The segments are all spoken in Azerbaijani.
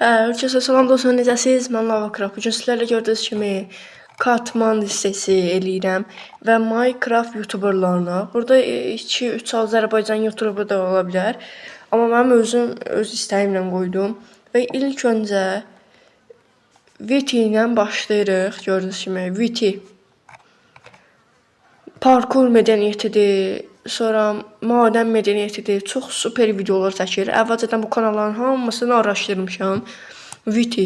Herkese salam dostlar, necəsiz? Mən Lavacraft. Bugün sizlərlə gördüyünüz kimi Katman listəsi eləyirəm və Minecraft youtuberlarına. Burada 2-3 Azərbaycan youtuber da ola bilər. Amma mənim öz istəyimlə qoydum. Və ilk öncə Viti ilə başlayırıq. Gördüyünüz kimi Viti parkur mədəniyyətidir, sonra madən mədəniyyətidir. Çox super videolar çəkir. Əvvəlcədən bu kanalların hamısını araşdırmışam. Viti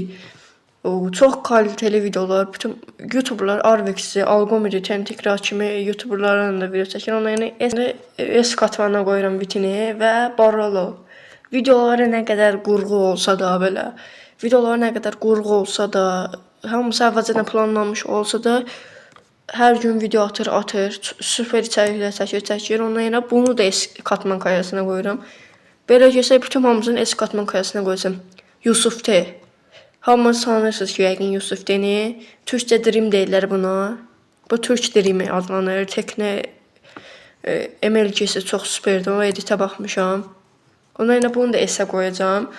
çox kaliteli videolar. Bütün youtuberlar Arvex'i, Algomiri, Tentikra kimi youtuberların da video çəkir. Onların S katmanına qoyuram Vitini və Barolo. Videoları nə qədər qurğu olsa da belə, hamısı əvvəlcədən planlanmış olsa da, hər gün video atır, super içəriklər çəkir. Ondan yana bunu da S katman kayasına qoyuram. Belə gəlsə bütün hamısını S katman kayasına qoysam. Yusuf T. Hamınız sanırsınız ki, yəqin Yusuf T-ni. Türkçə Dream deyirlər buna. Bu Türk Dream adlanır. Tekne MLG-si çox superdir. O editə baxmışam. Ondan yana bunu da S-ə qoyacam.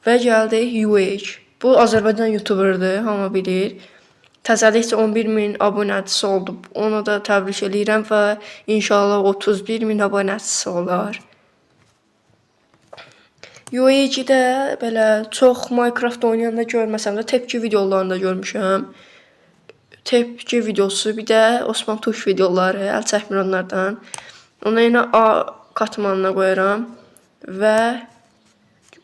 Və gəldi UH. Bu Azərbaycan youtuberdir, hamı bilir. Təzəlikcə 11.000 abunəçisi oldu. Onu da təbrik edirəm və inşallah 31.000 abunəçisi olar. UAG-də belə çox Minecraft oynayanda görməsəm də tepki videolarında görmüşəm. Tepki videosu, bir də Osman Tuş videoları, əl çəkmir onlardan. Ona yenə A katmanına qoyuram və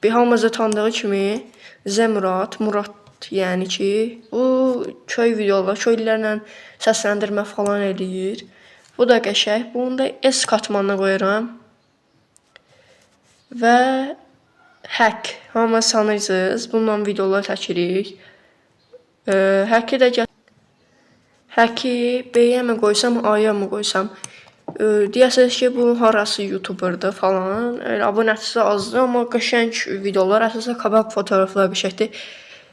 bir hamımızı tanıdığı kimi Zemurad, Murad yəni ki, bu köy videolar, köylülərlə səsləndirmə falan eləyir. Bu da qəşəng. Bunu da S katmanına qoyuram. Və Hack. Hamı sanırsınız. Bununla videolar çəkirik. Hack'i də Hack'i B-yə mi qoysam, A-ya mı qoysam? Deyəsiniz ki, bu harası youtuberdir falan. Abunəçisi azdır, amma qəşəng videolar. Əsasən kabab fotoğraflar bir şeydir.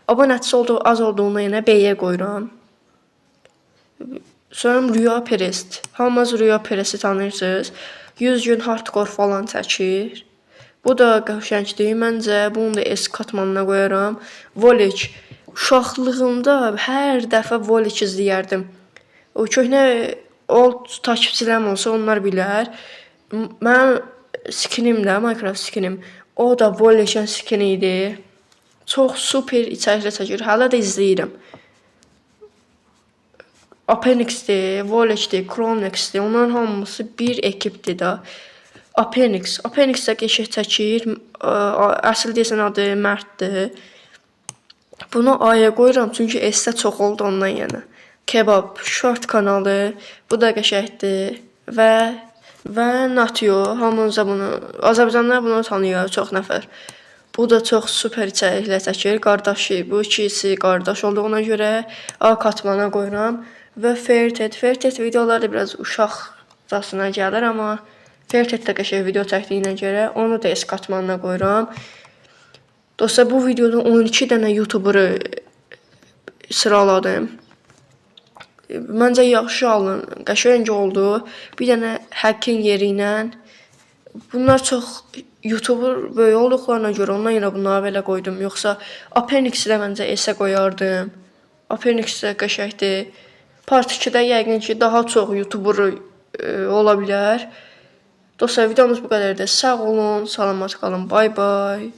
Abunəçisi az olduğuna yenə B-yə qoyuram. Sonra Rüya Perest. Hamınız Rüya Perest'i tanırsınız. 100 gün hardcore falan çəkir. Bu da qəşəngdir. Məncə bunu da S katmanına qoyaram. Volic. Uşaqlığımda hər dəfə Volic izləyərdim. O köhnə old takipçilərim olsa onlar bilər. Mənim skinim də, Minecraft skinim. O da Volic'in skini idi. Çox super içəriklər çəkir. Hələ də izləyirəm. Aphenix'dir, Volic'dir, Chronex'dir. Onların hamısı bir ekipdir da. Aphenix də qəşəng çəkir. Əsl deyəsən adı Mərddir. Bunu A-ya qoyuram çünki S-də çox oldu ondan yana. Kebab, short kanalı. Bu da qəşəngdir. Və Natio. Hamınıza bunu, Azərbaycanlılar bunu tanıyır, çox nəfər. Bu da çox super içəriklər çəkir. Qardaşı, bu ikisi qardaş olduğuna görə A katmana qoyuram. Və Fairted videoları biraz uşaqcasına gəlir, amma Fairted də qəşəng video çəkdiyinə görə onu da S katmanına qoyuram. Dostlar, bu videoda 12 dənə YouTuber'ı sıraladım. Məncə yaxşı alın, qəşəng oldu. Bir dənə Hack'in yeri ilə. Bunlar çox YouTuber böyük olduqlarına görə ondan yenə bunları belə qoydum. Yoxsa Aphenix'i də məncə S-ə qoyardım. Aphenix də qəşəngdir. Part 2-də yəqin ki, daha çox YouTuber ola bilər. Dostlar, videomuz bu qədərdir. Sağ olun, salamat qalın, bay bay.